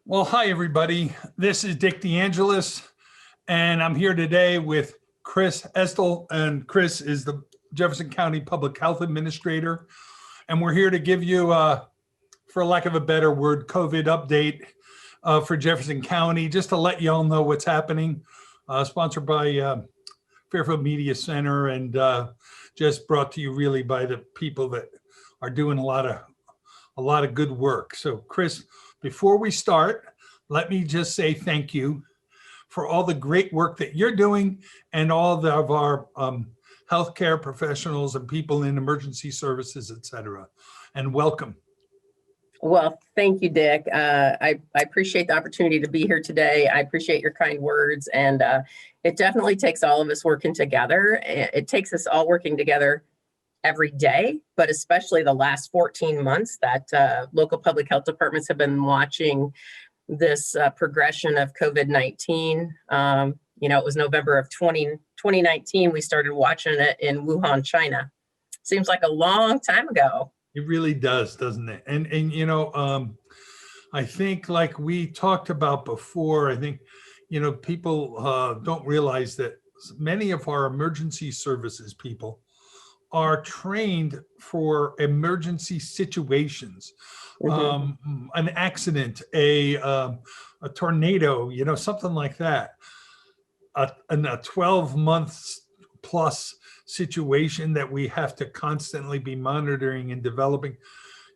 Well, hi, everybody. This is Dick DeAngelis, and I'm here today with Chris Estle, and Chris is the Jefferson County Public Health Administrator. And we're here to give you, for lack of a better word, COVID update for Jefferson County, just to let you all know what's happening. Sponsored by Fairfield Media Center, and just brought to you really by the people that are doing a lot of good work. So, Chris, before we start, let me just say thank you for all the great work that you're doing and all of our healthcare professionals and people in emergency services, et cetera. And welcome. Well, thank you, Dick. I appreciate the opportunity to be here today. I appreciate your kind words, and it definitely takes all of us working together. It takes us all working together every day, but especially the last 14 months that local public health departments have been watching this progression of COVID-19. It was November of 2019, we started watching it in Wuhan, China. Seems like a long time ago. It really does, doesn't it? And I think, like we talked about before, I think, people don't realize that many of our emergency services people are trained for emergency situations, an accident, a tornado, something like that. In a 12 months plus situation that we have to constantly be monitoring and developing.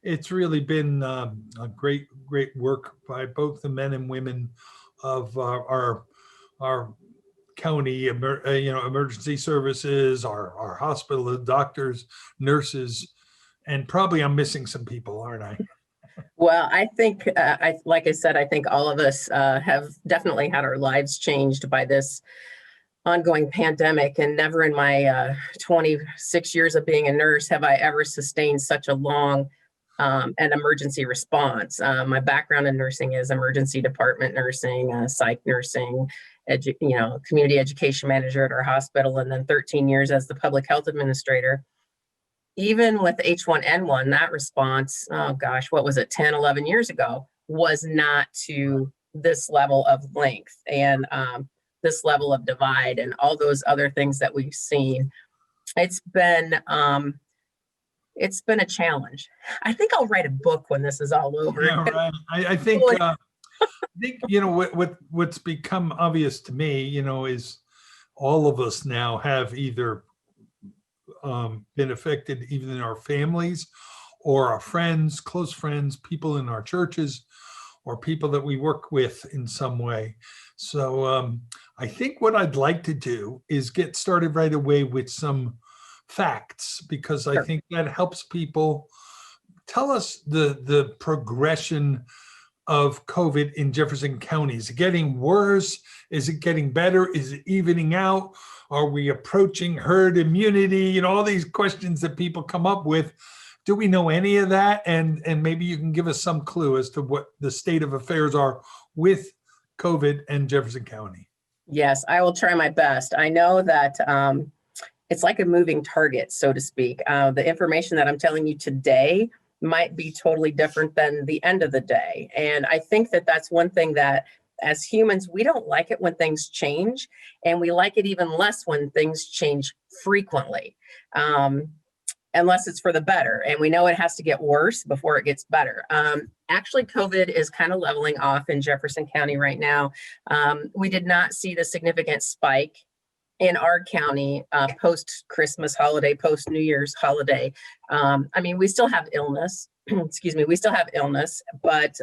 It's really been a great work by both the men and women of our county, emergency services, our hospital, doctors, nurses, and probably I'm missing some people, aren't I? Well, I think, like I said, I think all of us have definitely had our lives changed by this ongoing pandemic, and never in my 26 years of being a nurse have I ever sustained such a long and emergency response. My background in nursing is emergency department nursing, psych nursing, community education manager at our hospital, and then 13 years as the public health administrator. Even with H1N1, that response, oh gosh, what was it, 10, 11 years ago, was not to this level of length and this level of divide and all those other things that we've seen. It's been a challenge. I think I'll write a book when this is all over. Yeah, right. I think what's become obvious to me, is all of us now have either been affected, even in our families or our friends, close friends, people in our churches, or people that we work with in some way. So I think what I'd like to do is get started right away with some facts, because I think that helps people. Tell us the progression of COVID in Jefferson County. Is it getting worse? Is it getting better? Is it evening out? Are we approaching herd immunity? All these questions that people come up with. Do we know any of that? And maybe you can give us some clue as to what the state of affairs are with COVID and Jefferson County. Yes, I will try my best. I know that it's like a moving target, so to speak. The information that I'm telling you today might be totally different than the end of the day. And I think that that's one thing that as humans, we don't like it when things change, and we like it even less when things change frequently, unless it's for the better. And we know it has to get worse before it gets better. Actually, COVID is kind of leveling off in Jefferson County right now. We did not see the significant spike in our county post-Christmas holiday, post-New Year's holiday. We still have illness, we still have illness, but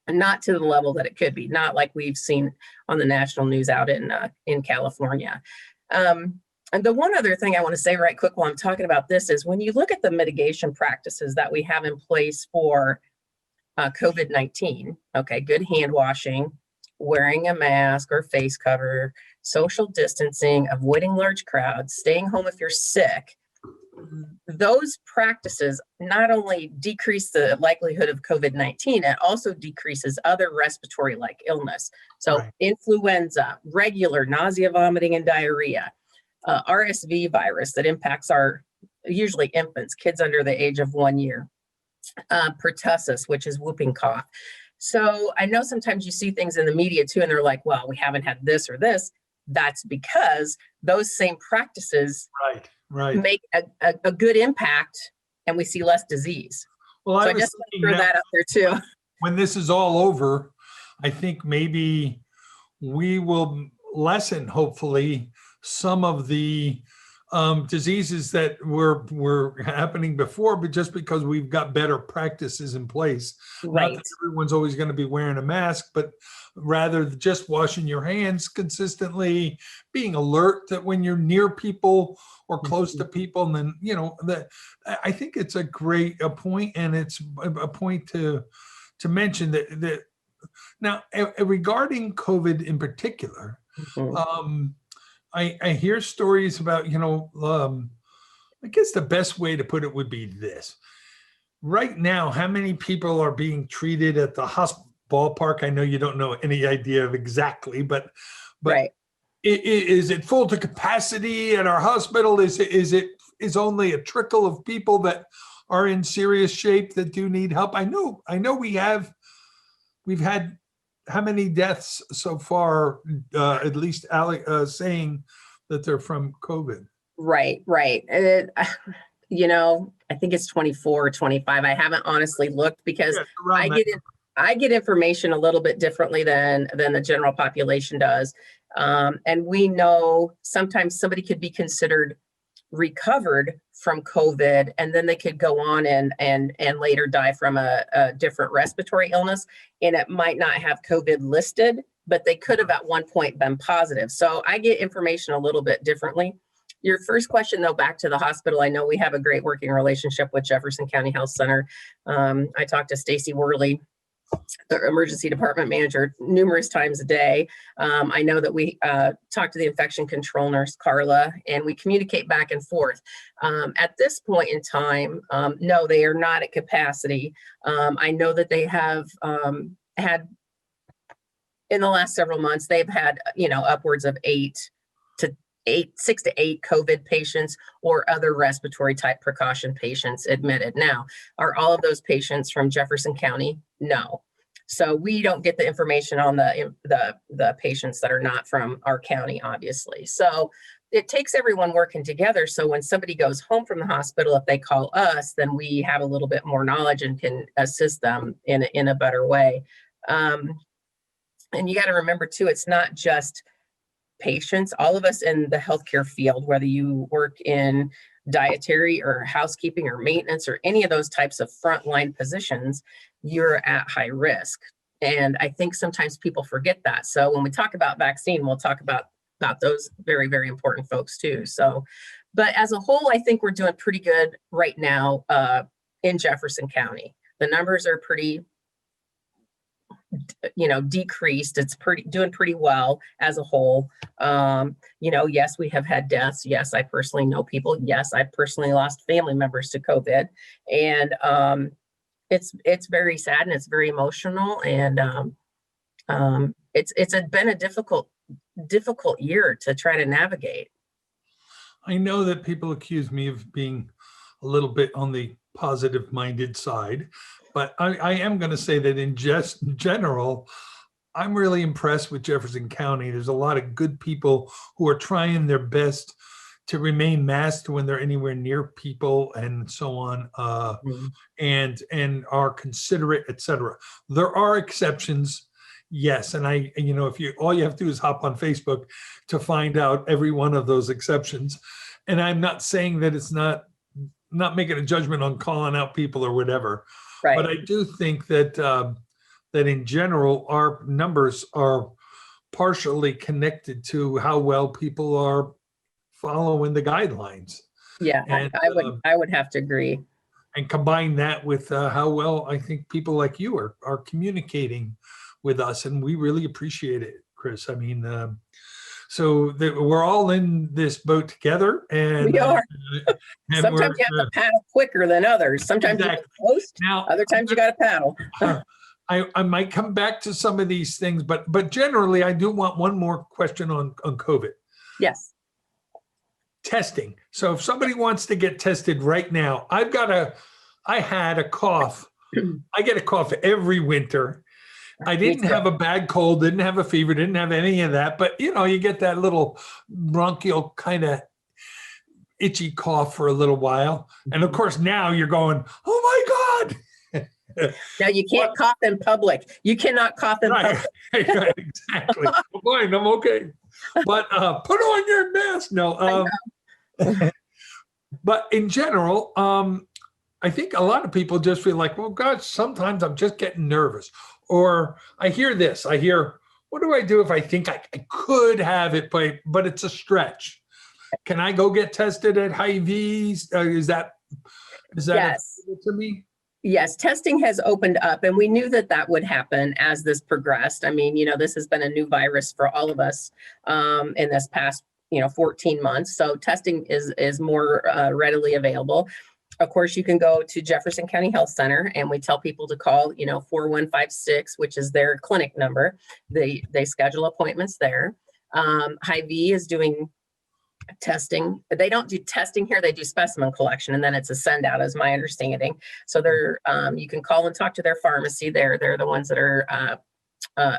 not to the level that it could be, not like we've seen on the national news out in California. And the one other thing I want to say right quick while I'm talking about this is when you look at the mitigation practices that we have in place for COVID-19, okay, good hand washing, wearing a mask or face cover, social distancing, avoiding large crowds, staying home if you're sick, those practices not only decrease the likelihood of COVID-19, it also decreases other respiratory-like illness. So influenza, regular nausea, vomiting, and diarrhea, RSV virus that impacts usually infants, kids under the age of 1 year, pertussis, which is whooping cough. So I know sometimes you see things in the media too, and they're like, well, we haven't had this or this. That's because those same practices Right. make a good impact, and we see less disease. Well, So I I was just want to thinking throw that out there too. when this is all over, I think maybe we will lessen, hopefully, some of the diseases that were happening before, but just because we've got better practices in place. Not Right. that everyone's always going to be wearing a mask, but rather just washing your hands consistently, being alert that when you're near people or close to people, and then, that I think it's a great point, and it's a point to mention that now regarding COVID in particular, Mhm. I hear stories about, I guess the best way to put it would be this. Right now, how many people are being treated at the hospital ballpark? I know you don't know any idea of exactly, but Right. is it full to capacity at our hospital? Is only a trickle of people that are in serious shape that do need help? I know we've had how many deaths so far, at least saying that they're from COVID? Right. I think it's 24 or 25. I haven't honestly looked because Yeah, around I that. get I get information a little bit differently than the general population does. And we know sometimes somebody could be considered recovered from COVID, and then they could go on and later die from a different respiratory illness, and it might not have COVID listed, but they could have at one point been positive. So I get information a little bit differently. Your first question, though, back to the hospital, I know we have a great working relationship with Jefferson County Health Center. I talked to Stacy Worley, the emergency department manager, numerous times a day. I know that we talk to the infection control nurse, Carla, and we communicate back and forth. At this point in time, no, they are not at capacity. I know that they have had, in the last several months, they've had, upwards of 6 to 8 COVID patients or other respiratory type precaution patients admitted. Now, are all of those patients from Jefferson County? No. So we don't get the information on the patients that are not from our county, obviously. So it takes everyone working together. So when somebody goes home from the hospital, if they call us, then we have a little bit more knowledge and can assist them in a better way. And you got to remember too, it's not just patients. All of us in the healthcare field, whether you work in dietary or housekeeping or maintenance or any of those types of frontline positions, you're at high risk. And I think sometimes people forget that. So when we talk about vaccine, we'll talk about those very, very important folks too. So, but as a whole, I think we're doing pretty good right now in Jefferson County. The numbers are pretty decreased. It's doing pretty well as a whole. Yes, we have had deaths. Yes, I personally know people. Yes, I personally lost family members to COVID, and it's very sad and it's very emotional, and it's been a difficult year to try to navigate. I know that people accuse me of being a little bit on the positive minded side, but I am going to say that in just general, I'm really impressed with Jefferson County. There's a lot of good people who are trying their best to remain masked when they're anywhere near people and so on, and are considerate, etc. There are exceptions, yes, and if all you have to do is hop on Facebook to find out every one of those exceptions. And I'm not saying that it's not making a judgment on calling out people or whatever. Right. But I do think that that in general, our numbers are partially connected to how well people are following the guidelines. Yeah, And I would have to agree. And combine that with how well I think people like you are communicating with us, and we really appreciate it, Chris. I mean, so that we're all in this boat together, and We are. And sometimes you have to paddle quicker than others. Sometimes exactly. you coast, Now, other times you got to paddle. I might come back to some of these things, but generally, I do want one more question on COVID. Yes. Testing. So if somebody wants to get tested right now, I had a cough. I get a cough every winter. I Me didn't too. have a bad cold, didn't have a fever, didn't have any of that. But, you get that little bronchial kind of itchy cough for a little while. And of course, now you're going, oh my God. Now you can't cough in public. You cannot cough in Right, public. right, exactly. I'm fine, I'm okay. But put on your mask. No, but in general, I think a lot of people just feel like, well, God, sometimes I'm just getting nervous. Or I hear this, what do I do if I think I could have it, but it's a stretch? Can I go get tested at Hy-Vee's? Is that Yes. available to me? Yes, testing has opened up, and we knew that that would happen as this progressed. I mean, this has been a new virus for all of us in this past, 14 months. So testing is more readily available. Of course, you can go to Jefferson County Health Center, and we tell people to call, 4156, which is their clinic number. They schedule appointments there. Hy-Vee is doing testing. They don't do testing here. They do specimen collection, and then it's a send out, is my understanding. So you can call and talk to their pharmacy. They're the ones that are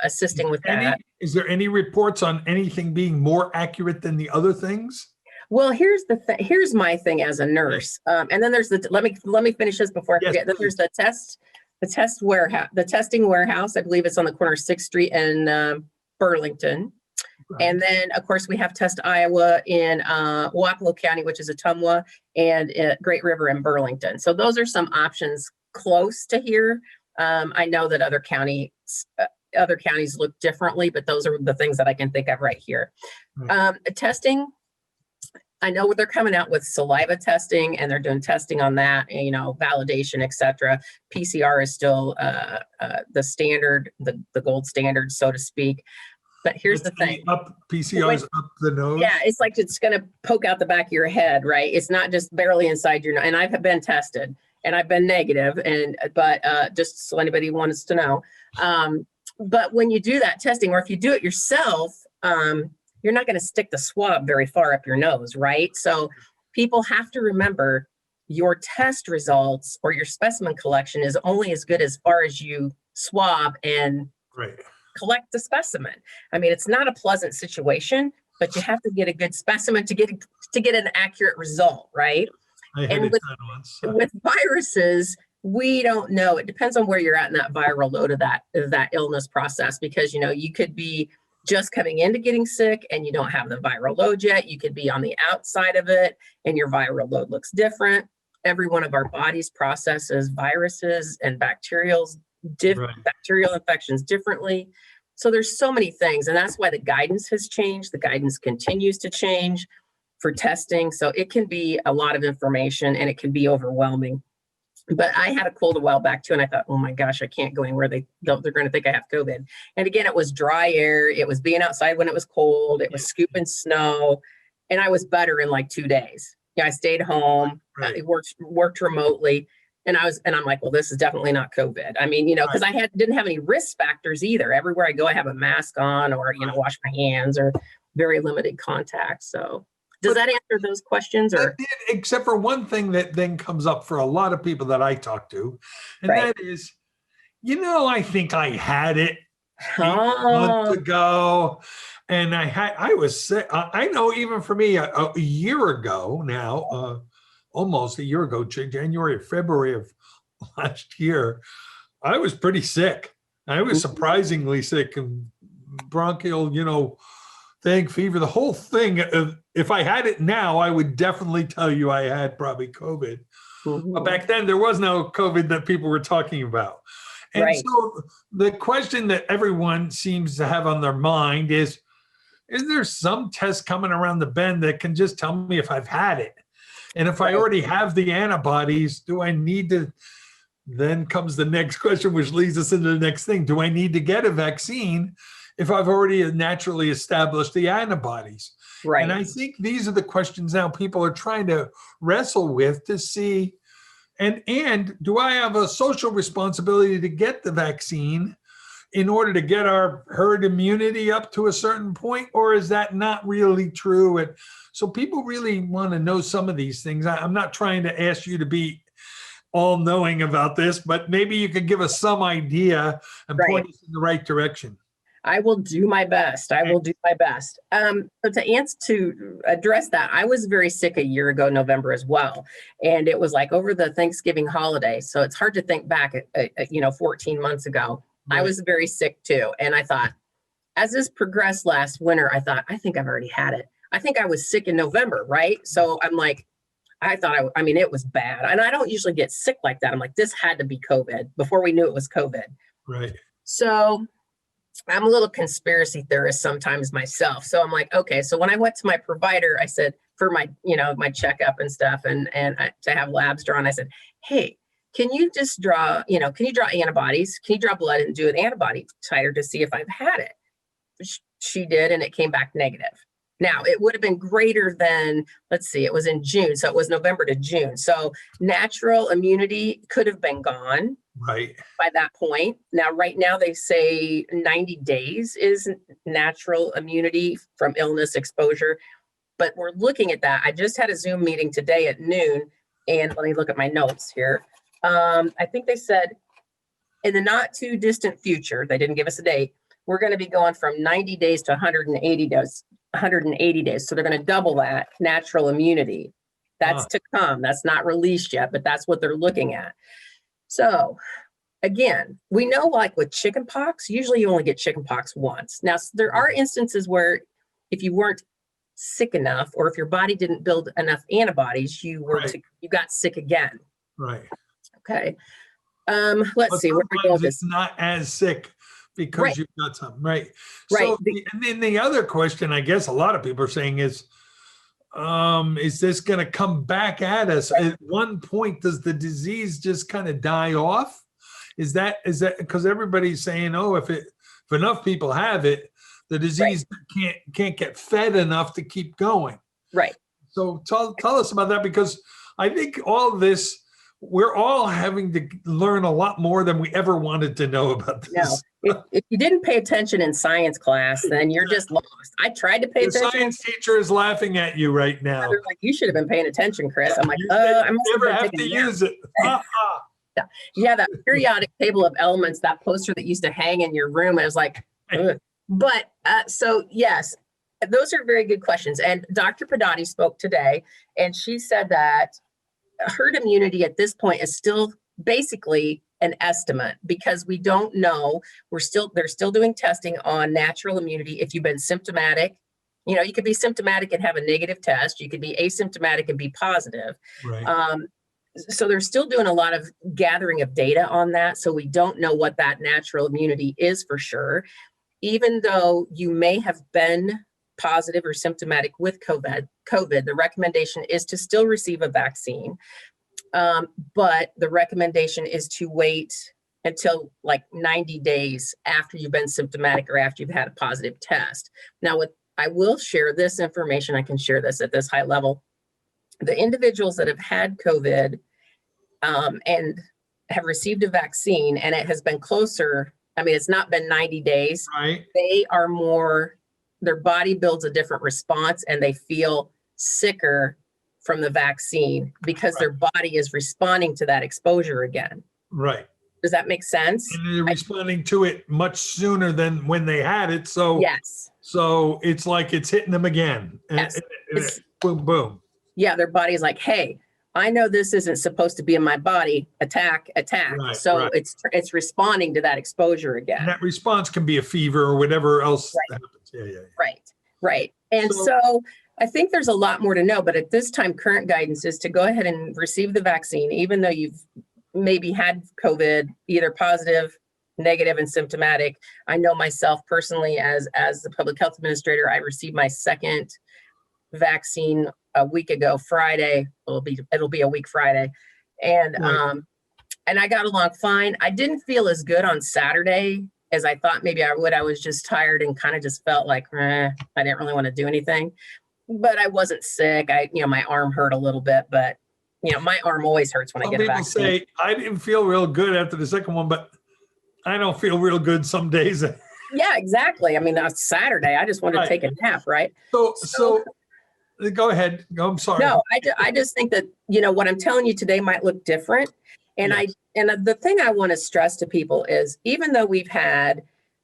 assisting with that. Is there any reports on anything being more accurate than the other things? Well, here's my thing as a nurse. And then there's let me finish this before I forget. Then there's the testing warehouse. I believe it's on the corner of 6th Street and Burlington. Right. And then, of course, we have Test Iowa in Wapello County, which is Ottumwa, and Great River in Burlington. So those are some options close to here. I know that other counties look differently, but those are the things that I can think of right here. Right. Testing, I know they're coming out with saliva testing, and they're doing testing on that, validation, et cetera. PCR is still the standard, the gold standard, so to speak. But here's the thing. PCR is up the nose? Yeah, it's like it's going to poke out the back of your head, right? It's not just barely inside your nose. And I've been tested, and I've been negative, but just so anybody wants to know. But when you do that testing, or if you do it yourself, you're not going to stick the swab very far up your nose, right? So people have to remember your test results or your specimen collection is only as good as far as you swab and collect the specimen. I mean, it's not a pleasant situation, but you have to get a good specimen to get an accurate result, right? And with viruses, we don't know. It depends on where you're at in that viral load of that illness process, because you could be just coming into getting sick and you don't have the viral load yet. You could be on the outside of it and your viral load looks different. Every one of our bodies processes viruses and bacterial infections differently. So there's so many things, and that's why the guidance has changed. The guidance continues to change for testing. So it can be a lot of information, and it can be overwhelming. But I had a cold a while back too, and I thought, oh my gosh, I can't go anywhere. They're going to think I have COVID. And again, it was dry air. It was being outside when it was cold. It was scooping snow, and I was better in like 2 days. I stayed home. I worked remotely, and I'm like, well, this is definitely not COVID. I mean, because I didn't have any risk factors either. Everywhere I go, I have a mask on, or wash my hands, or very limited contact. So. Does that answer those questions? Or except for one thing that then comes up for a lot of people that I talk to, and that is, I think I had it 8 months ago, and I was sick. I know even for me, a year ago now, almost a year ago, January or February of last year, I was pretty sick. I was surprisingly sick, and bronchial, thing, fever, the whole thing. If I had it now, I would definitely tell you I had probably COVID. But back then, there was no COVID that people were talking about. And so the question that everyone seems to have on their mind is there some test coming around the bend that can just tell me if I've had it? And if I already have the antibodies, do I need to? Then comes the next question, which leads us into the next thing. Do I need to get a vaccine if I've already naturally established the antibodies? Right. And I think these are the questions now people are trying to wrestle with to see, and do I have a social responsibility to get the vaccine in order to get our herd immunity up to a certain point, or is that not really true? And so people really want to know some of these things. I'm not trying to ask you to be all knowing about this, but maybe you could give us some idea and Right. point us in the right direction. I will do my best. I will do my best. So to address that, I was very sick a year ago, November as well. And it was like over the Thanksgiving holiday. So it's hard to think back, 14 months ago. I Right. was very sick too. And I thought, as this progressed last winter, I thought, I think I've already had it. I think I was sick in November, right? So I'm like, I thought, I mean, it was bad. And I don't usually get sick like that. I'm like, this had to be COVID before we knew it was COVID. Right. So I'm a little conspiracy theorist sometimes myself. So I'm like, okay. So when I went to my provider, I said for my, my checkup and stuff to have labs drawn, I said, hey, can you just draw, can you draw antibodies? Can you draw blood and do an antibody titer to see if I've had it? She did, and it came back negative. Now, it would have been greater than, let's see, it was in June. So it was November to June. So natural immunity could have been gone Right. by that point. Now, right now, they say 90 days is natural immunity from illness exposure. But we're looking at that. I just had a Zoom meeting today at noon. And let me look at my notes here. I think they said in the not too distant future, they didn't give us a date, we're going to be going from 90 days to 180 days. 180 days. So they're going to double that natural immunity. That's to come. That's not released yet, but that's what they're looking at. So again, we know like with chickenpox, usually you only get chickenpox once. Now, there are instances where if you weren't sick enough or if your body didn't build enough antibodies, you got sick again. Right. Okay. Let's see. It's not as sick because you've got something, right? Right. So, and then the other question, I guess a lot of people are saying is this going to come back at us? At one point, does the disease just kind of die off? Is that because everybody's saying, oh, if enough people have it, the disease can't get fed enough to keep going. Right. So tell us about that, because I think all of this, we're all having to learn a lot more than we ever wanted to know about this. No, if you didn't pay attention in science class, then you're just lost. I tried to pay The attention. science teacher is laughing at you right now. They're like, you should have been paying attention, Chris. I'm like, You I must never have have been to taking a nap. use it. Yeah, that periodic table of elements, that poster that used to hang in your room, I was like, ugh. But so yes, those are very good questions. And Dr. Padati spoke today, and she said that herd immunity at this point is still basically an estimate because we don't know. They're still doing testing on natural immunity. If you've been symptomatic, you could be symptomatic and have a negative test. You could be asymptomatic and be positive. Right. So they're still doing a lot of gathering of data on that. So we don't know what that natural immunity is for sure. Even though you may have been positive or symptomatic with COVID, the recommendation is to still receive a vaccine. But the recommendation is to wait until like 90 days after you've been symptomatic or after you've had a positive test. Now, I will share this information. I can share this at this high level. The individuals that have had COVID and have received a vaccine and it has been closer, it's not been 90 days. Right. They are their body builds a different response and they feel sicker from the vaccine because their body is responding to that exposure again. Right. Does that make sense? And they're responding to it much sooner than when they had it. So yes. So it's like it's hitting them again. Yes. Boom, boom. Yeah, their body's like, hey, I know this isn't supposed to be in my body. Attack. Right, so it's responding to that exposure again. And that response can be a fever or whatever else happens. Yeah. Right. And so I think there's a lot more to know, but at this time, current guidance is to go ahead and receive the vaccine, even though you've maybe had COVID, either positive, negative, and symptomatic. I know myself personally as the public health administrator, I received my second vaccine a week ago, Friday. It'll be a week Friday. And and I got along fine. I didn't feel as good on Saturday as I thought maybe I would. I was just tired and kind of just felt like I didn't really want to do anything. But I wasn't sick. My arm hurt a little bit, but my arm always hurts when I get a vaccine. Some people say I didn't feel real good after the second one, but I don't feel real good some days. Yeah, exactly. That's Saturday. I just wanted to take a nap, right? So go ahead. I'm sorry. No, I just think that, what I'm telling you today might look different. And Yes. the thing I want to stress to people is, even though we've had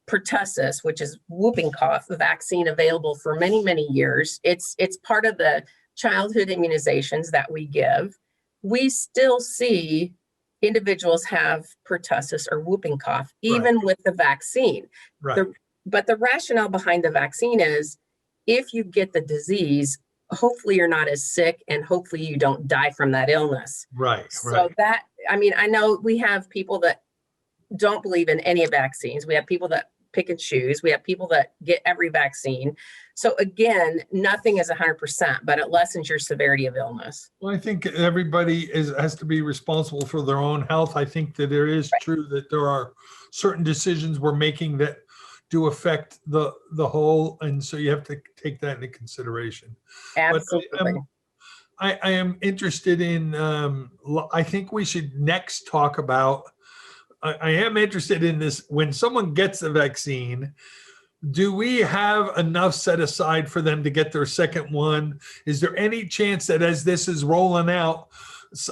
pertussis, which is whooping cough, the vaccine available for many, many years, it's part of the childhood immunizations that we give. We still see individuals have pertussis or whooping cough, even with the vaccine. Right. But the rationale behind the vaccine is, if you get the disease, hopefully you're not as sick, and hopefully you don't die from that illness. Right. So that, I mean, I know we have people that don't believe in any vaccines. We have people that pick and choose. We have people that get every vaccine. So again, nothing is 100%, but it lessens your severity of illness. Well, I think everybody has to be responsible for their own health. I think that it is true that there are certain decisions we're making that do affect the whole, and so you have to take that into consideration. Absolutely. But I am interested in, I think we should next talk about, I am interested in this, when someone gets the vaccine, do we have enough set aside for them to get their second one? Is there any chance that as this is rolling out,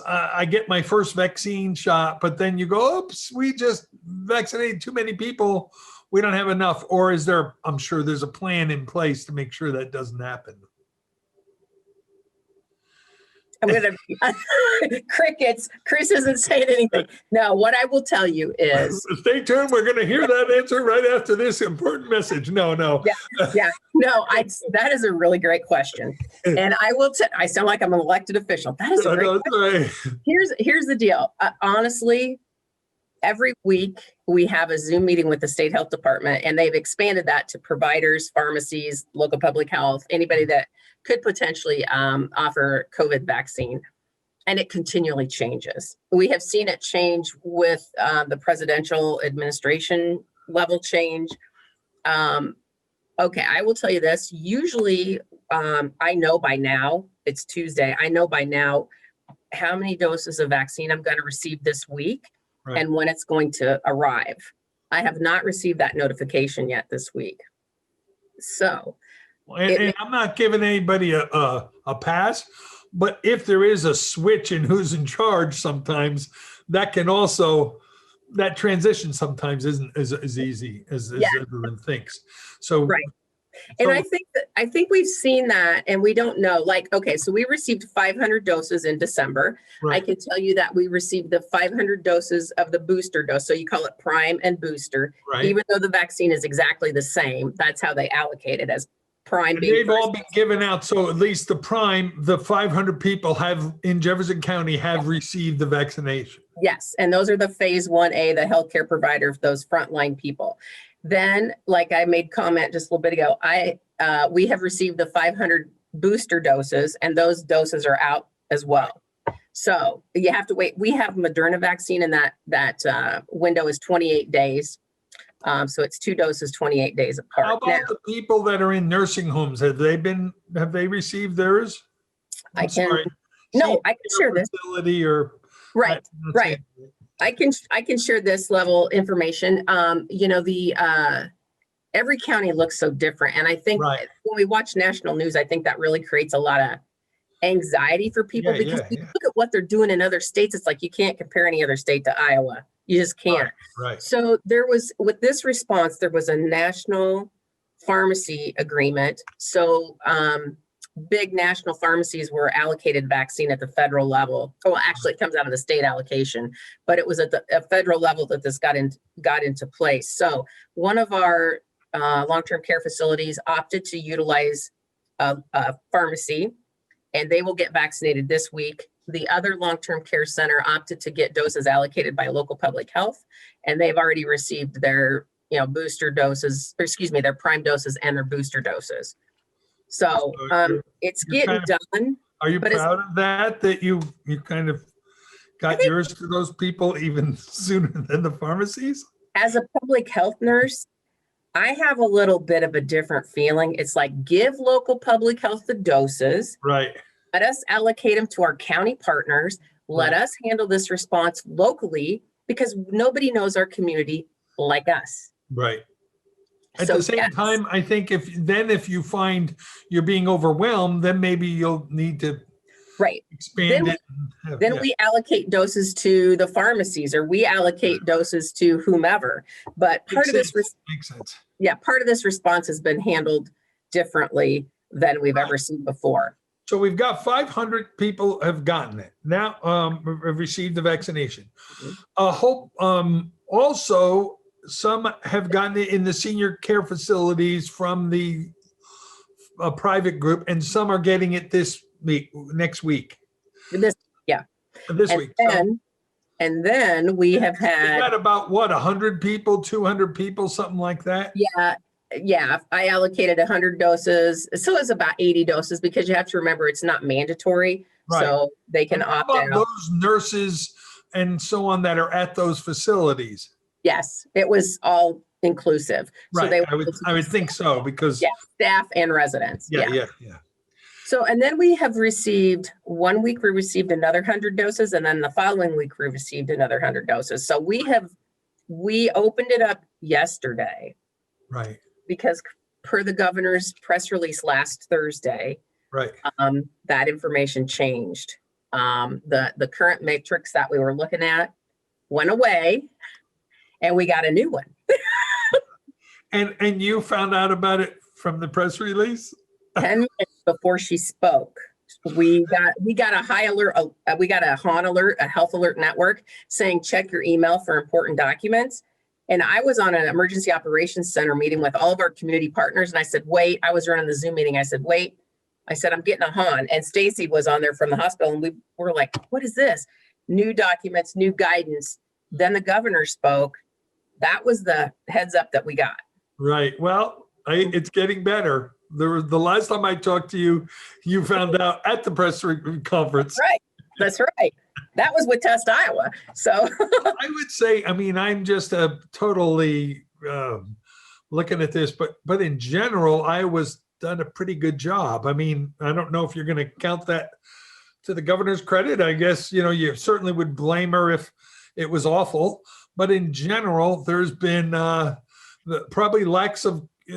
I get my first vaccine shot, but then you go, oops, we just vaccinated too many people, we don't have enough? Or is there, I'm sure there's a plan in place to make sure that doesn't happen. I'm going to crickets. Chris isn't saying anything. No, what I will tell you is, stay tuned. We're going to hear that answer right after this important message. No. Yeah. No, that is a really great question. And I will I sound like I'm an elected official. That is a great question. Right. Here's the deal. Honestly, every week we have a Zoom meeting with the state health department, and they've expanded that to providers, pharmacies, local public health, anybody that could potentially offer COVID vaccine. And it continually changes. We have seen it change with the presidential administration level change. Okay, I will tell you this. Usually, I know by now, it's Tuesday, I know by now how many doses of vaccine I'm going to receive this week. Right. And when it's going to arrive. I have not received that notification yet this week. So. And I'm not giving anybody a pass, but if there is a switch in who's in charge, sometimes that can also, that transition sometimes isn't as easy as everyone thinks. So, right. And I think we've seen that, and we don't know, like, okay, so we received 500 doses in December. Right. I can tell you that we received the 500 doses of the booster dose. So you call it prime and booster, right. Even though the vaccine is exactly the same. That's how they allocate it, as prime. And they've all been given out. So at least the prime, the 500 people have in Jefferson County have received the vaccination. Yes. And those are the phase 1A, the healthcare provider, those frontline people. Then, like I made comment just a little bit ago, we have received the 500 booster doses, and those doses are out as well. So you have to wait. We have Moderna vaccine, and that window is 28 days. So it's 2 doses, 28 days apart. How about the people that are in nursing homes? Have they received theirs? I can share this. Right. I can share this level information. Every county looks so different. And I think when we watch national news, I think that really creates a lot of anxiety for people, because you look at what they're doing in other states. It's like, you can't compare any other state to Iowa. You just can't. Right. So with this response, there was a national pharmacy agreement. So big national pharmacies were allocated vaccine at the federal level. Oh, well, actually it comes out of the state allocation, but it was at the federal level that this got into place. So one of our long-term care facilities opted to utilize a pharmacy, and they will get vaccinated this week. The other long-term care center opted to get doses allocated by local public health, and they've already received their booster doses, or excuse me, their prime doses and their booster doses. So it's getting done. Are you proud of that you kind of got yours to those people even sooner than the pharmacies? As a public health nurse, I have a little bit of a different feeling. It's like, give local public health the doses. Right. Let us allocate them to our county partners. Let us handle this response locally, because nobody knows our community like us. Right. At the same time, I think if you find you're being overwhelmed, then maybe you'll need to Right. expand Then it. and have- Then yeah. we allocate doses to the pharmacies, or we allocate doses to whomever. But part of this, Makes sense. part of this response has been handled differently than we've ever seen before. So we've got 500 people have gotten it now, have received the vaccination. Hope also some have gotten it in the senior care facilities from the private group, and some are getting it next week. This, yeah. This And week. So then we have we had, got about what, 100 people, 200 people, something like that. yeah, I allocated 100 doses. So it's about 80 doses, because you have to remember it's not mandatory. Right. So they can And how opt about out. those nurses and so on that are at those facilities? Yes, it was all inclusive. So Right. they I would think so, because staff and residents. yeah. So, and then we have received, 1 week we received another 100 doses, and then the following week we received another 100 doses. So we opened it up yesterday, Right. because per the governor's press release last Thursday, Right. that information changed. The current matrix that we were looking at went away, and we got a new one. And you found out about it from the press release? 10 minutes before she spoke, we got a high alert. We got a HON alert, a health alert network, saying check your email for important documents. And I was on an emergency operations center meeting with all of our community partners, and I said, wait. I was running the Zoom meeting. I said, wait. I said, I'm getting a HON, and Stacy was on there from the hospital, and we were like, what is this? New documents, new guidance. Then the governor spoke. That was the heads up that we got. Right. Well, it's getting better. The last time I talked to you, you found out at the press conference. Right. That's right. That was with Test Iowa. So I would say, I mean, I'm just totally looking at this, but in general, Iowa's done a pretty good job. I mean, I don't know if you're going to count that to the governor's credit. I guess, you certainly would blame her if it was awful. But in general, there's been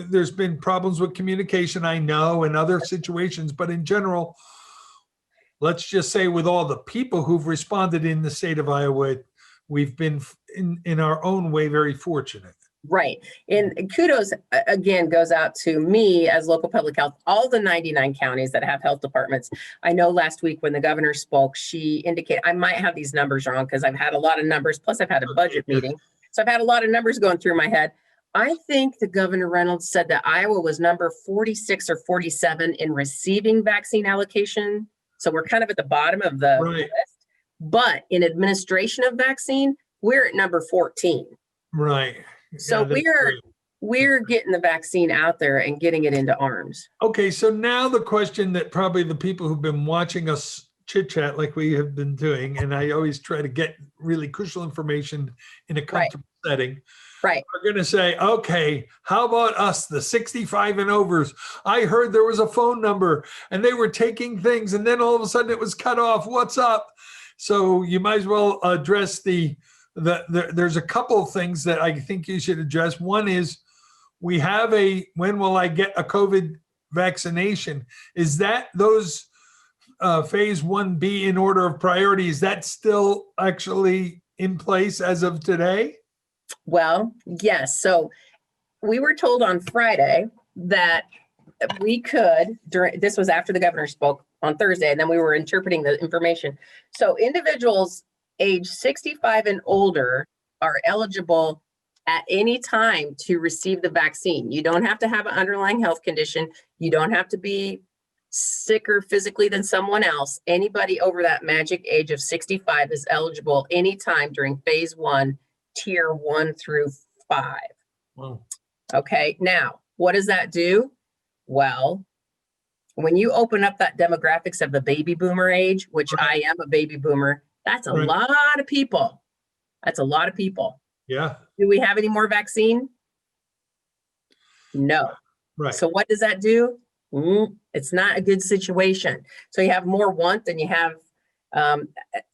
there's been problems with communication, I know, and other situations. But in general, let's just say with all the people who've responded in the state of Iowa, we've been in our own way very fortunate. right. And kudos again goes out to me as local public health, all the 99 counties that have health departments. I know last week when the governor spoke, she indicated, I might have these numbers wrong because I've had a lot of numbers, plus I've had a budget meeting. So I've had a lot of numbers going through my head. I think the Governor Reynolds said that Iowa was number 46 or 47 in receiving vaccine allocation. So we're kind of at the bottom of the list. But in administration of vaccine, we're at number 14. Right. So we're getting the vaccine out there and getting it into arms. Okay, so now the question that probably the people who've been watching us chit chat like we have been doing, and I always try to get really crucial information in a comfortable setting. Right. We're going to say, okay, how about us, the 65 and overs? I heard there was a phone number and they were taking things, and then all of a sudden it was cut off. What's up? So you might as well address there's a couple of things that I think you should address. One is we have when will I get a COVID vaccination? Is that those phase 1B in order of priority? Is that still actually in place as of today? Well, yes. So we were told on Friday that we could, this was after the governor spoke on Thursday, and then we were interpreting the information. So individuals age 65 and older are eligible at any time to receive the vaccine. You don't have to have an underlying health condition. You don't have to be sicker physically than someone else. Anybody over that magic age of 65 is eligible anytime during phase 1, tier 1 through 5. Wow. Okay, now, what does that do? Well, when you open up that demographics of the baby boomer age, which I am a baby boomer, that's a lot of people. That's a lot of people. Yeah. Do we have any more vaccine? No. Right. So what does that do? It's not a good situation. So you have more want than you have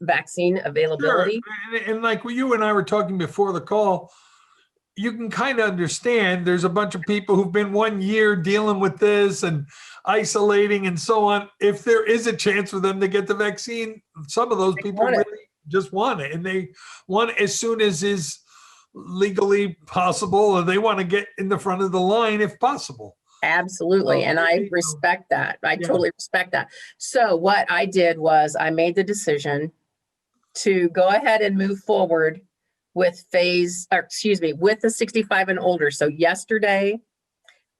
vaccine availability. Sure. And like you and I were talking before the call, you can kind of understand there's a bunch of people who've been 1 year dealing with this and isolating and so on. If there is a chance for them to get the vaccine, some of those people really just want it, and they want it as soon as is legally possible, and they want to get in the front of the line if possible. Absolutely. And I respect that. I totally respect that. So what I did was I made the decision to go ahead and move forward with with the 65 and older. So yesterday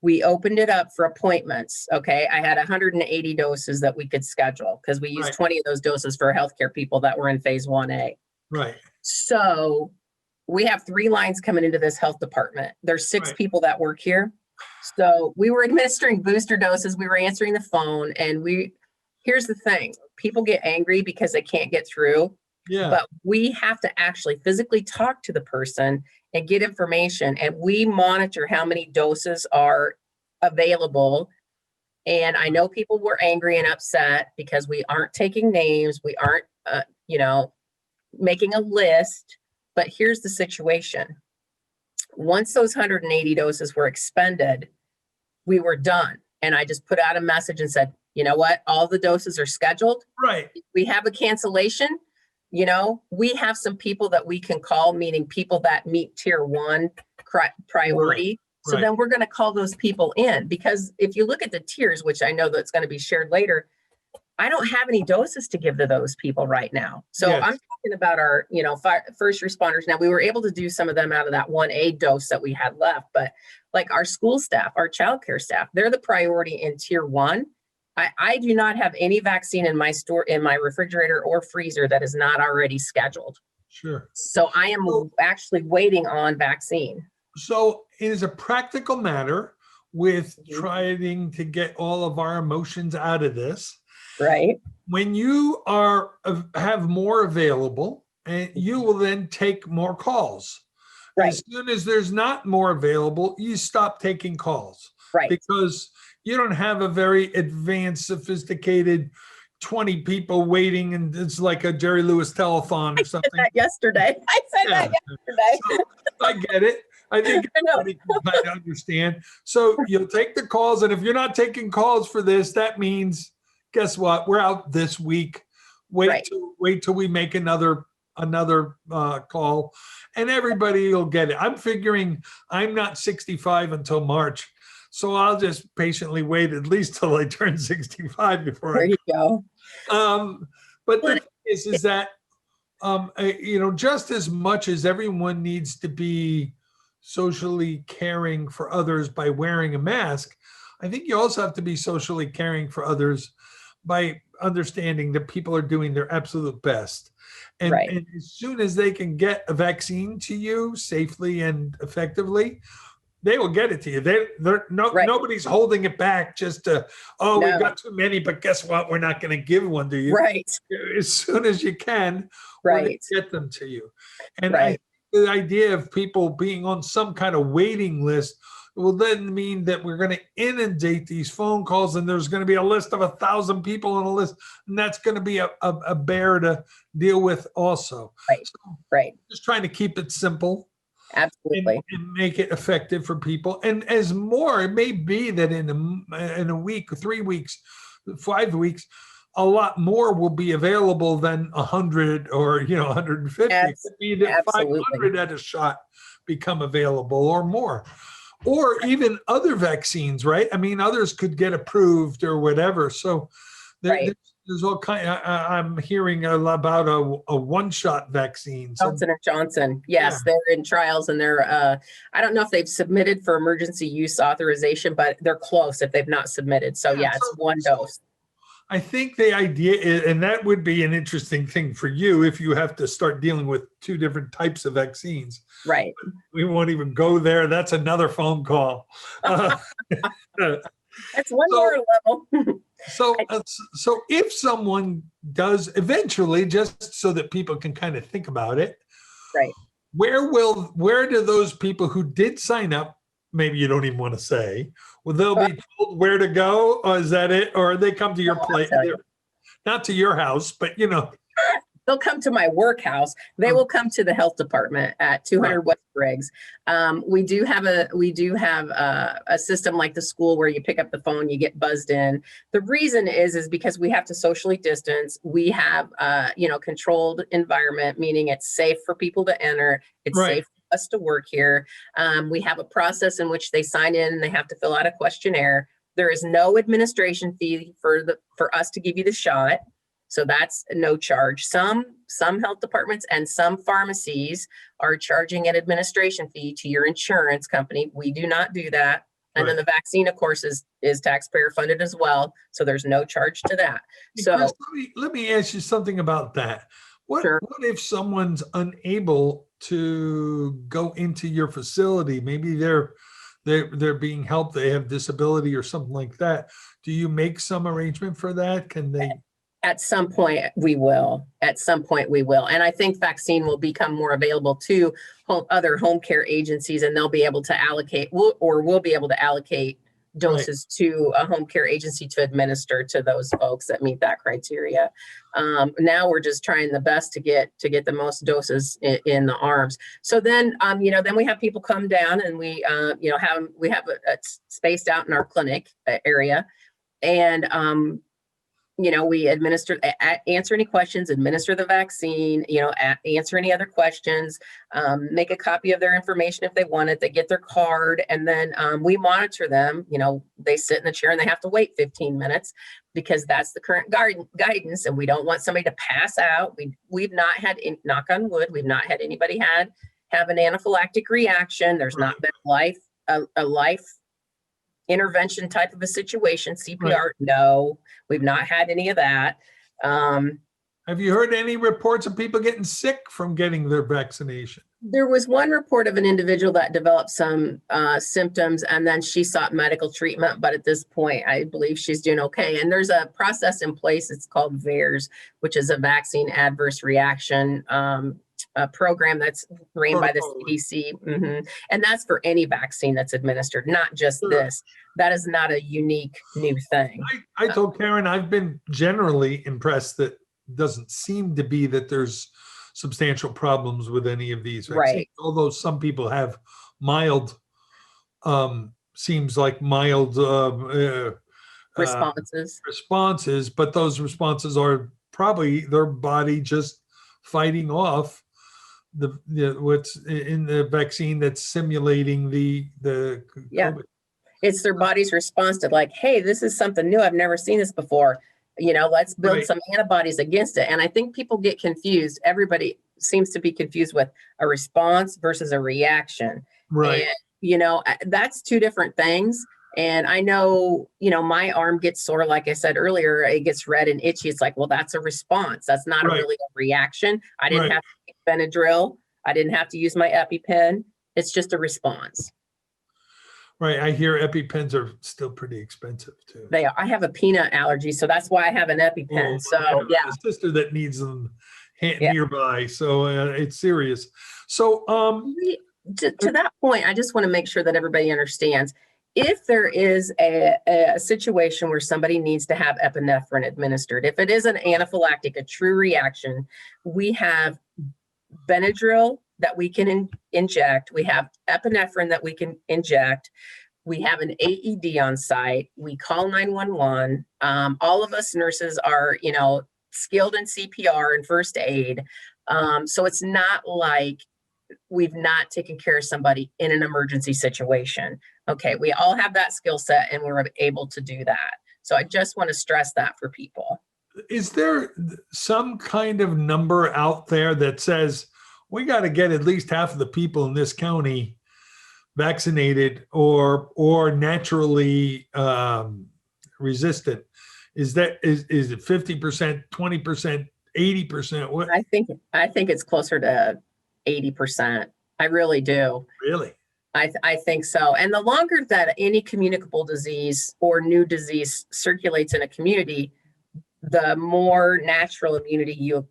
we opened it up for appointments. Okay. I had 180 doses that we could schedule because we used 20 of those doses for healthcare people that were in phase 1A. Right. So we have 3 lines coming into this health department. There's 6 people that work here. So we were administering booster doses. We were answering the phone, and here's the thing. People get angry because they can't get through. Yeah. But we have to actually physically talk to the person and get information, and we monitor how many doses are available. And I know people were angry and upset because we aren't taking names. We aren't, making a list. But here's the situation. Once those 180 doses were expended, we were done. And I just put out a message and said, you know what? All the doses are scheduled. Right. We have a cancellation. We have some people that we can call, meaning people that meet tier 1 priority. Right. So then we're going to call those people in, because if you look at the tiers, which I know that's going to be shared later, I don't have any doses to give to those people right now. So I'm talking about our, first responders. Now, we were able to do some of them out of that 1A dose that we had left, but like our school staff, our childcare staff, they're the priority in tier 1. I do not have any vaccine in my store, in my refrigerator or freezer that is not already scheduled. Sure. So I am actually waiting on vaccine. So it is a practical matter with trying to get all of our emotions out of this. Right. When you have more available, and you will then take more calls. Right. As soon as there's not more available, you stop taking calls. Right. Because you don't have a very advanced, sophisticated 20 people waiting, and it's like a Jerry Lewis telethon or something. I said that yesterday. So, I get it. I think everybody can kind of understand. So you'll take the calls, and if you're not taking calls for this, that means, guess what? We're out this week. Wait till we make another call, and everybody will get it. I'm figuring I'm not 65 until March, so I'll just patiently wait at least till I turn 65 before there you go. But the thing is that just as much as everyone needs to be socially caring for others by wearing a mask, I think you also have to be socially caring for others by understanding that people are doing their absolute best. And as soon as they can get a vaccine to you safely and effectively, they will get it to you. Nobody's holding it back just to, we've got too many, but guess what? We're not going to give one to you. Right. As soon as you can, we're going to get them to you. And I think the idea of people being on some kind of waiting list will then mean that we're going to inundate these phone calls, and there's going to be a list of 1,000 people on a list, and that's going to be a bear to deal with also. Right. Just trying to keep it simple. Absolutely. And make it effective for people. And as more, it may be that in a week, 3 weeks, 5 weeks, a lot more will be available than 100 or 150. It could be that 500 at a shot become available or more. Or even other vaccines, right? I mean, others could get approved or whatever. So there's all kind. I'm hearing about a one-shot vaccine. Johnson & Johnson. Yes, they're in trials, and they're. I don't know if they've submitted for emergency use authorization, but they're close if they've not submitted. So it's one dose. I think the idea is, and that would be an interesting thing for you if you have to start dealing with 2 different types of vaccines. Right. We won't even go there. That's another phone call. That's one more level. So if someone does eventually, just so that people can kind of think about it, right? Where do those people who did sign up, maybe you don't even want to say, will they be told where to go, or is that it, or they come to your place? Not to your house, but they'll come to my workhouse. They will come to the health department at 200 West Briggs. We do have a system like the school where you pick up the phone, you get buzzed in. The reason is because we have to socially distance. We have controlled environment, meaning it's safe for people to enter. It's safe for us to work here. We have a process in which they sign in and they have to fill out a questionnaire. There is no administration fee for us to give you the shot. So that's no charge. Some health departments and some pharmacies are charging an administration fee to your insurance company. We do not do that. And then the vaccine, of course, is taxpayer funded as well. So there's no charge to that. So Chris, let me ask you something about that. What if someone's unable to go into your facility? Maybe they're being helped, they have disability or something like that. Do you make some arrangement for that? Can they? At some point we will. And I think vaccine will become more available to other home care agencies, and they'll be able to allocate, we'll be able to allocate doses to a home care agency to administer to those folks that meet that criteria. Now we're just trying the best to get the most doses in the arms. So then, then we have people come down and we have it spaced out in our clinic area, and we answer any questions, administer the vaccine, answer any other questions, make a copy of their information if they want it, they get their card, and then we monitor them. They sit in the chair and they have to wait 15 minutes because that's the current guidance, and we don't want somebody to pass out. We've not had, knock on wood, we've not had anybody have an anaphylactic reaction. There's not been a life intervention type of a situation. CPR, no, we've not had any of that. Have you heard any reports of people getting sick from getting their vaccination? There was one report of an individual that developed some symptoms, and then she sought medical treatment. But at this point, I believe she's doing okay. And there's a process in place. It's called VAERS, which is a vaccine adverse reaction program that's ran by the CDC. And that's for any vaccine that's administered, not just this. That is not a unique new thing. I told Karen, I've been generally impressed that it doesn't seem to be that there's substantial problems with any of these vaccines, although some people have mild, seems like mild responses, but those responses are probably their body just fighting off the what's in the vaccine that's simulating the COVID. It's their body's response to like, hey, this is something new. I've never seen this before. Let's build some antibodies against it. And I think people get confused. Everybody seems to be confused with a response versus a reaction. Right. And, that's two different things. And I know, my arm gets sore. Like I said earlier, it gets red and itchy. It's like, well, that's a response. That's not really a reaction. I didn't have to take Benadryl. I didn't have to use my EpiPen. It's just a response. Right. I hear EpiPens are still pretty expensive too. They are. I have a peanut allergy, so that's why I have an EpiPen. So I have a sister that needs them nearby. So it's serious. So to that point, I just want to make sure that everybody understands. If there is a situation where somebody needs to have epinephrine administered, if it is an anaphylactic, a true reaction, we have Benadryl that we can inject. We have epinephrine that we can inject. We have an AED on site. We call 911. All of us nurses are, skilled in CPR and first aid. So it's not like we've not taken care of somebody in an emergency situation. Okay, we all have that skill set and we're able to do that. So I just want to stress that for people. Is there some kind of number out there that says we got to get at least half of the people in this county vaccinated or naturally resistant? Is it 50%, 20%, 80%? What? I think it's closer to 80%. I really do. Really? I think so. And the longer that any communicable disease or new disease circulates in a community, the more natural immunity you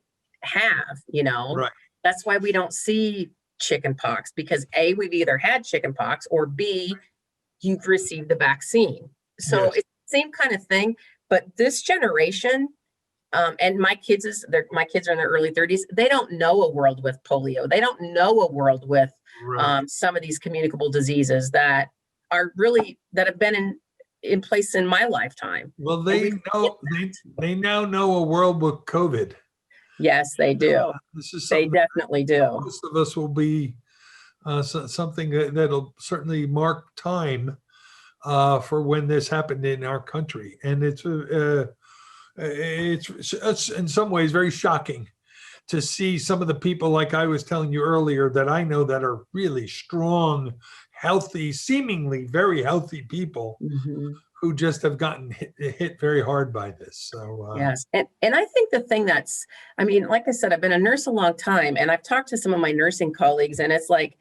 have, Right. That's why we don't see chicken pox, because A, we've either had chicken pox, or B, you've received the vaccine. So it's the same kind of thing, but this generation And my kids are in their early 30s. They don't know a world with polio. They don't know a world with Right. some of these communicable diseases that have been in place in my lifetime. Well, And we they forget know that. they now know a world with COVID. Yes, they do. This is They something that definitely do. most of us will be something that'll certainly mark time for when this happened in our country, and it's in some ways very shocking to see some of the people, like I was telling you earlier, that I know that are really strong, healthy, seemingly very healthy people Mhm. who just have gotten hit very hard by this. So Yes. And I think the thing I mean, like I said, I've been a nurse a long time, and I've talked to some of my nursing colleagues, and it's like,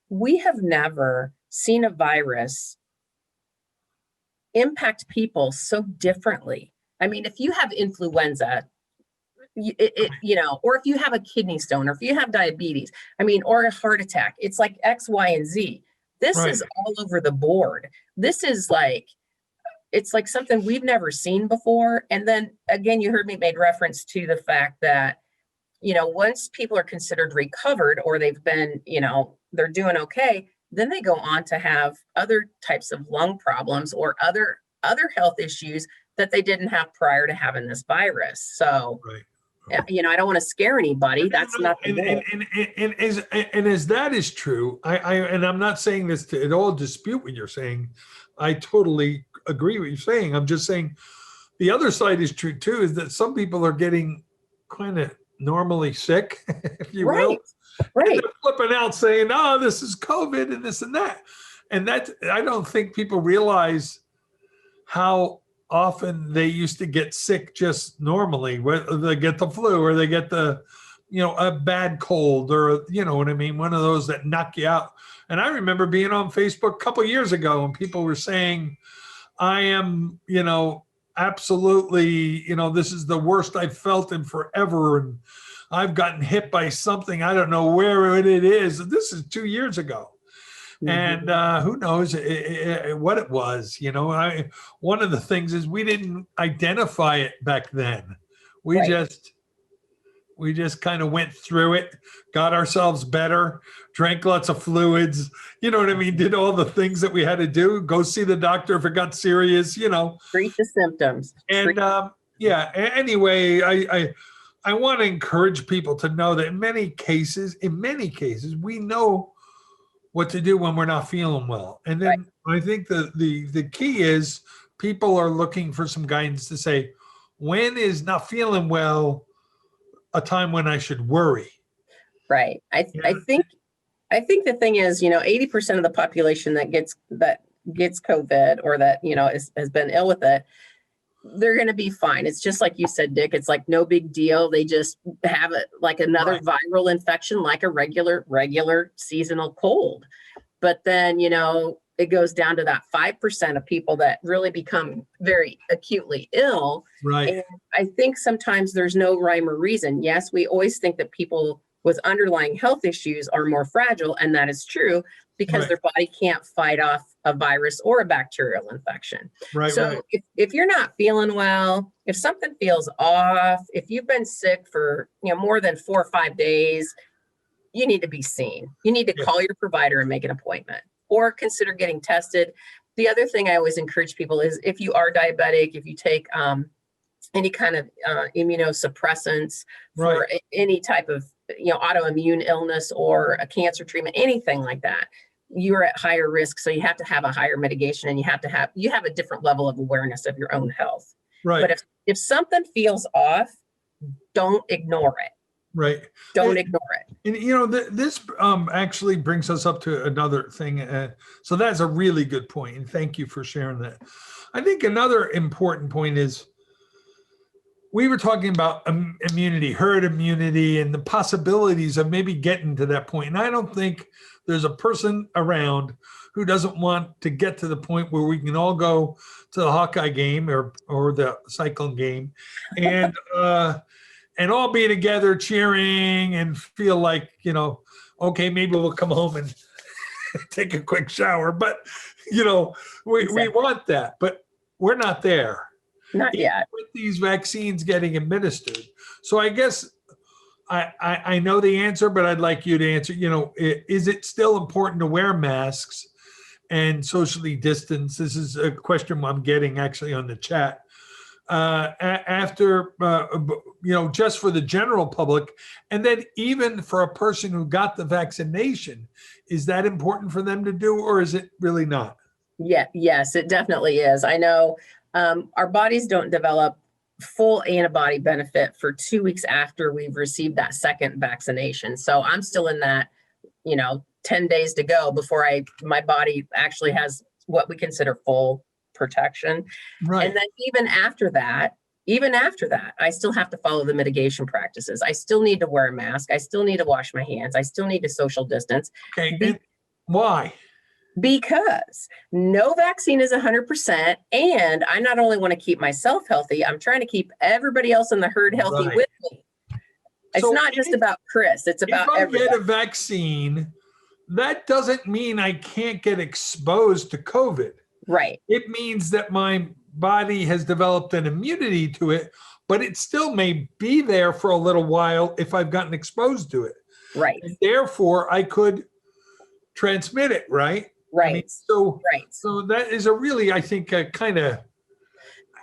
we have never seen a virus impact people so differently. I mean, if you have influenza, or if you have a kidney stone, or if you have diabetes, I mean, or a heart attack, it's like X, Y, and Z. This right, is all over the board. This is like, it's like something we've never seen before. And then again, you heard me made reference to the fact that, once people are considered recovered, or they've been, they're doing okay, then they go on to have other types of lung problems or other health issues that they didn't have prior to having this virus. So, right. I don't want to scare anybody. That's not the And, goal. as that is true, and I'm not saying this to at all dispute what you're saying. I totally agree with what you're saying. I'm just saying the other side is true too, is that some people are getting kind of normally sick, if you will, Right. and Right. they're flipping out saying, "Oh, this is COVID and this and that," and that I don't think people realize how often they used to get sick just normally, whether they get the flu or they get a bad cold, or, you know what I mean? One of those that knock you out. And I remember being on Facebook a couple of years ago and people were saying, I am, absolutely, this is the worst I've felt in forever. And I've gotten hit by something. I don't know where it is. This is 2 years ago. And Mhm. who knows what it was? One of the things is we didn't identify it back then. We Right. just we just kind of went through it, got ourselves better, drank lots of fluids. You know what I mean? Did all the things that we had to do. Go see the doctor if it got serious. Treat the symptoms. And yeah. Anyway, I want to encourage people to know that in many cases, we know what to do when we're not feeling well. And Right. then I think the key is people are looking for some guidance to say, when is not feeling well a time when I should worry? Right. I think the thing is, 80% of the population that gets COVID, or that, has been ill with it, they're going to be fine. It's just like you said, Dick, it's like no big deal. They just have it like another Right. viral infection, like a regular seasonal cold. But then, it goes down to that 5% of people that really become very acutely ill. Right. And I think sometimes there's no rhyme or reason. Yes, we always think that people with underlying health issues are more fragile, and that is true because Right. their body can't fight off a virus or a bacterial infection. Right. So if you're not feeling well, if something feels off, if you've been sick for more than 4 or 5 days, you need to be seen. You need to Yeah. call your provider and make an appointment, or consider getting tested. The other thing I always encourage people is, if you are diabetic, if you take any kind of immunosuppressants for Right. any type of autoimmune illness or a cancer treatment, anything like that, you're at higher risk. So you have to have a higher mitigation, and you have a different level of awareness of your own health. Right. But if something feels off, don't ignore it. Right. Don't And, ignore it. this actually brings us up to another thing. So that's a really good point, and thank you for sharing that. I think another important point is, we were talking about immunity, herd immunity, and the possibilities of maybe getting to that point. And I don't think there's a person around who doesn't want to get to the point where we can all go to the Hawkeye game or the cyclone game, and all be together cheering and feel like, okay, maybe we'll come home and take a quick shower. But, we Exactly. want that, but we're not there. Not even yet. with these vaccines getting administered. So I guess I know the answer, but I'd like you to answer, is it still important to wear masks and socially distance? This is a question I'm getting actually on the chat. After, just for the general public, and then even for a person who got the vaccination, is that important for them to do, or is it really not? Yeah, yes, it definitely is. I know our bodies don't develop full antibody benefit for 2 weeks after we've received that second vaccination. So I'm still in that, 10 days to go before my body actually has what we consider full protection. Right. And then even after that, I still have to follow the mitigation practices. I still need to wear a mask. I still need to wash my hands. I still need to social distance. Okay. And why? Because no vaccine is 100%. And I not only want to keep myself healthy, I'm trying to keep everybody else in the herd healthy Right. with me. It's So not just about Chris. It's about if I everybody. get a vaccine, that doesn't mean I can't get exposed to COVID. Right. It means that my body has developed an immunity to it, but it still may be there for a little while if I've gotten exposed to it. Right. And therefore, I could transmit it, right? Right. I mean, so Right. that is a really, I think, a kind of,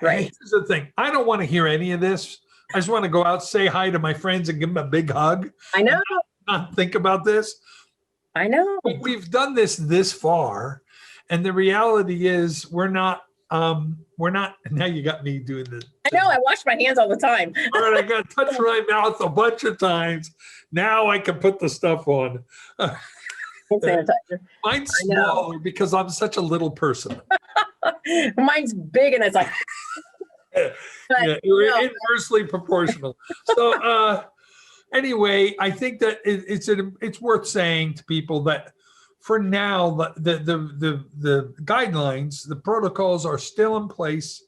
Right. here's the thing. I don't want to hear any of this. I just want to go out, say hi to my friends and give them a big hug. I know. Not think about this. I know. But we've done this far. And the reality is we're not, now you got me doing this. I know. I wash my hands all the time. All right, I got to touch my mouth a bunch of times. Now I can put the stuff on. Hand sanitizer. Mine's I know. smaller because I'm such a little person. Mine's big and it's like. Yeah, you're inversely proportional. So anyway, I think that it's worth saying to people that for now, the guidelines, the protocols are still in place,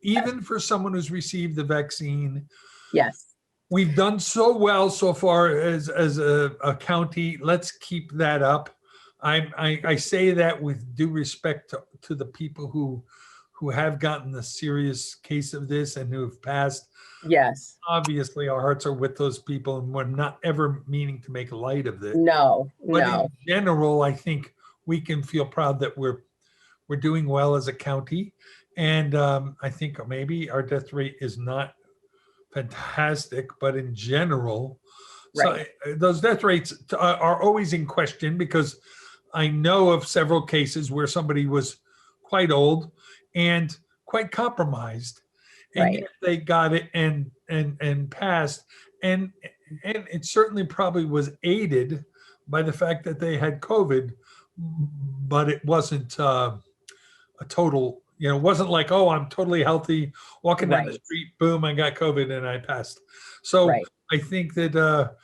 even for someone who's received the vaccine. Yes. We've done so well so far as a county. Let's keep that up. I say that with due respect to the people who have gotten the serious case of this and who have passed. Yes. Obviously, our hearts are with those people, and we're not ever meaning to make light of it. No. But in general, I think we can feel proud that we're doing well as a county, and I think maybe our death rate is not fantastic, but in general, Right. so those death rates are always in question, because I know of several cases where somebody was quite old and quite compromised, and Right. yet they got it and passed, and it certainly probably was aided by the fact that they had COVID, but it wasn't a total, it wasn't like, oh, I'm totally healthy, walking down the Right. street, boom, I got COVID and I passed. So Right. I think that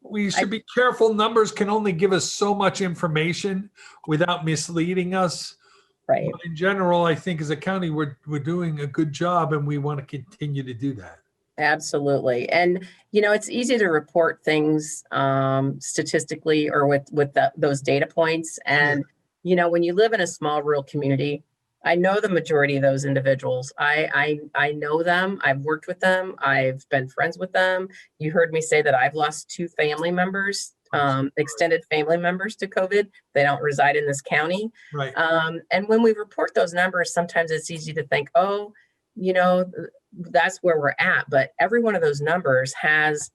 we should be careful. Numbers can only give us so much information without misleading us. Right. But in general, I think as a county, we're doing a good job, and we want to continue to do that. Absolutely. And, it's easy to report things statistically or with those data points. And, when you live in a small rural community, I know the majority of those individuals. I know them. I've worked with them. I've been friends with them. You heard me say that I've lost 2 family members, extended family members to COVID. They don't reside in this county. Right. And when we report those numbers, sometimes it's easy to think, oh, that's where we're at. But every one of those numbers has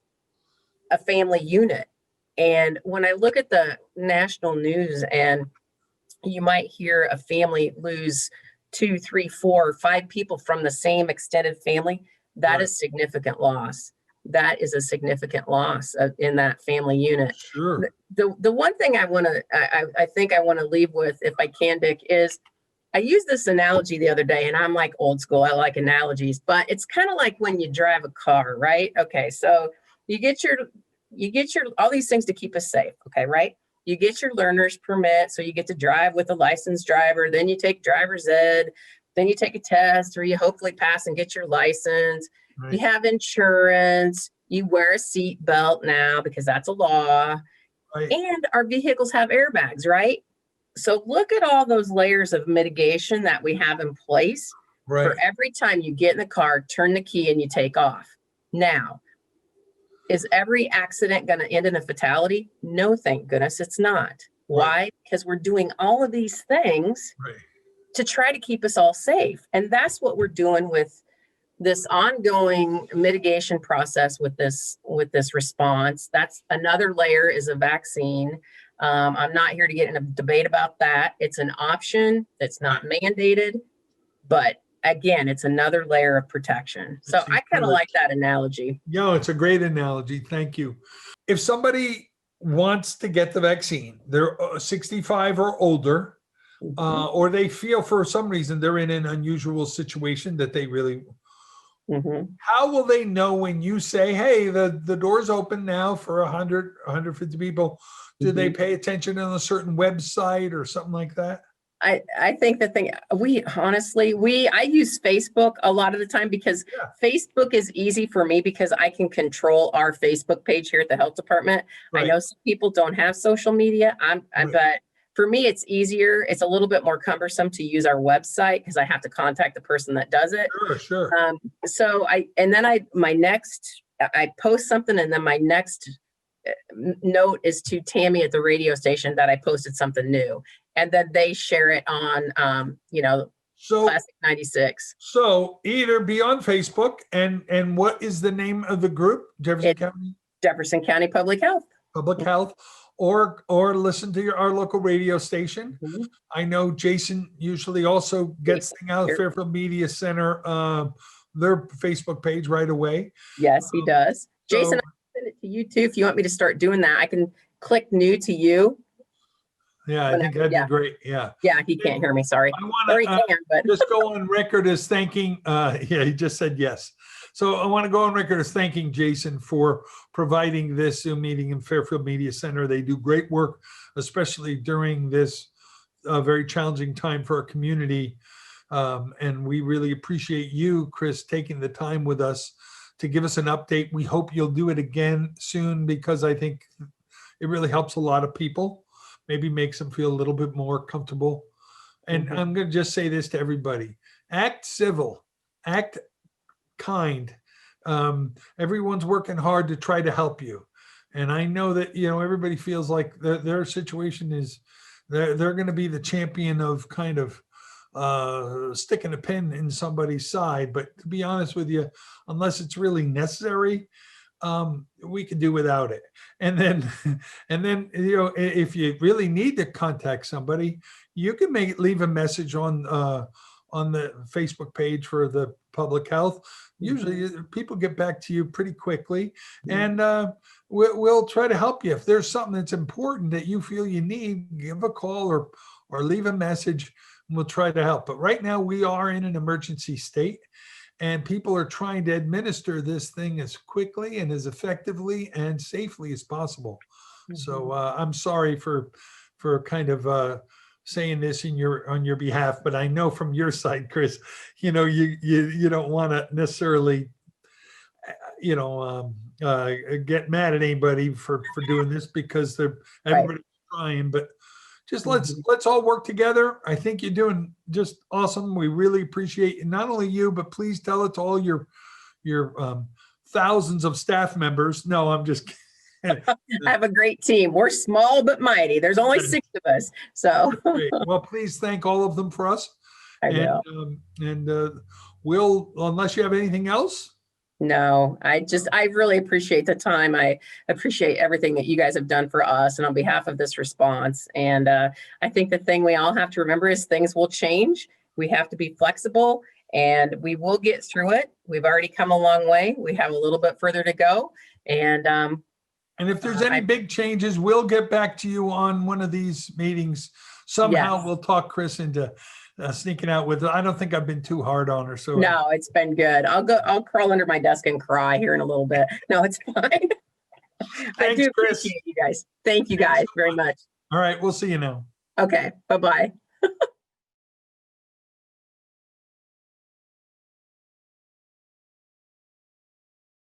a family unit. And when I look at the national news, and you might hear a family lose 2, 3, 4, 5 people from the same extended family, that is significant loss. That is a significant loss in that family unit. Sure. The one thing I think I want to leave with, if I can, Dick, is I used this analogy the other day, and I'm like old school. I like analogies, but it's kind of like when you drive a car, right? Okay, so you get your all these things to keep us safe. Okay, right? You get your learner's permit, so you get to drive with a licensed driver. Then you take driver's ed. Then you take a test, or you hopefully pass and get your license. Right. You have insurance. You wear a seat belt now because that's a law. Right. And our vehicles have airbags, right? So look at all those layers of mitigation that we have in place. Right. for every time you get in the car, turn the key and you take off. Now, is every accident going to end in a fatality? No, thank goodness it's not. Why? Because we're doing all of these things Right. to try to keep us all safe. And that's what we're doing with this ongoing mitigation process with this response. That's another layer is a vaccine. I'm not here to get in a debate about that. It's an option that's not mandated, but again, it's another layer of protection. So I kind of like that analogy. Yeah, it's a great analogy. Thank you. If somebody wants to get the vaccine, they're 65 or older, or they feel for some reason they're in an unusual situation that they really, how will they know when you say, hey, the door's open now for 100, 150 people? Do they pay attention on a certain website or something like that? I think the thing, I use Facebook a lot of the time because Facebook is easy for me because I can control our Facebook page here at the health department. I know some people don't have social media, but for me, it's easier. It's a little bit more cumbersome to use our website because I have to contact the person that does it. Sure. So I post something and then my next note is to Tammy at the radio station that I posted something new. And then they share it on, Classic 96. So either be on Facebook and what is the name of the group? Jefferson County Public Health. Public Health, or listen to our local radio station. I know Jason usually also gets things out of Fairfield Media Center, their Facebook page right away. Yes, he does. Jason, I'll send it to you too. If you want me to start doing that, I can click new to you. Yeah, I think that'd be great. Yeah. Yeah, he can't hear me. Sorry. I want to just go on record as thanking. He just said yes. So I want to go on record as thanking Jason for providing this Zoom meeting in Fairfield Media Center. They do great work, especially during this very challenging time for our community. And we really appreciate you, Chris, taking the time with us to give us an update. We hope you'll do it again soon because I think it really helps a lot of people. Maybe makes them feel a little bit more comfortable. And I'm going to just say this to everybody. Act civil, act kind. Everyone's working hard to try to help you. And I know that, everybody feels like their situation is, they're going to be the champion of kind of sticking a pin in somebody's side. But to be honest with you, unless it's really necessary, we can do without it. And then, if you really need to contact somebody, you can leave a message on the Facebook page for the public health. Usually people get back to you pretty quickly, and we'll try to help you. If there's something that's important that you feel you need, give a call or leave a message, and we'll try to help. But right now we are in an emergency state. And people are trying to administer this thing as quickly and as effectively and safely as possible. So I'm sorry for kind of saying this on your behalf, but I know from your side, Chris, you don't want to necessarily, get mad at anybody for doing this because everybody's trying, but just let's all work together. I think you're doing just awesome. We really appreciate not only you, but please tell it to all your thousands of staff members. No, I'm just kidding. I have a great team. We're small but mighty. There's only 6 of us. So well, please thank all of them for us. I will. And we'll, unless you have anything else. No, I really appreciate the time. I appreciate everything that you guys have done for us and on behalf of this response. And I think the thing we all have to remember is things will change. We have to be flexible and we will get through it. We've already come a long way. We have a little bit further to go. And if there's any big changes, we'll get back to you on one of these meetings. Somehow we'll talk Chris into sneaking out with it. I don't think I've been too hard on her. So no, it's been good. I'll crawl under my desk and cry here in a little bit. No, it's fine. Thanks, I do Chris. appreciate you guys. Thank you guys very much. All right. We'll see you now. Okay. Bye-bye.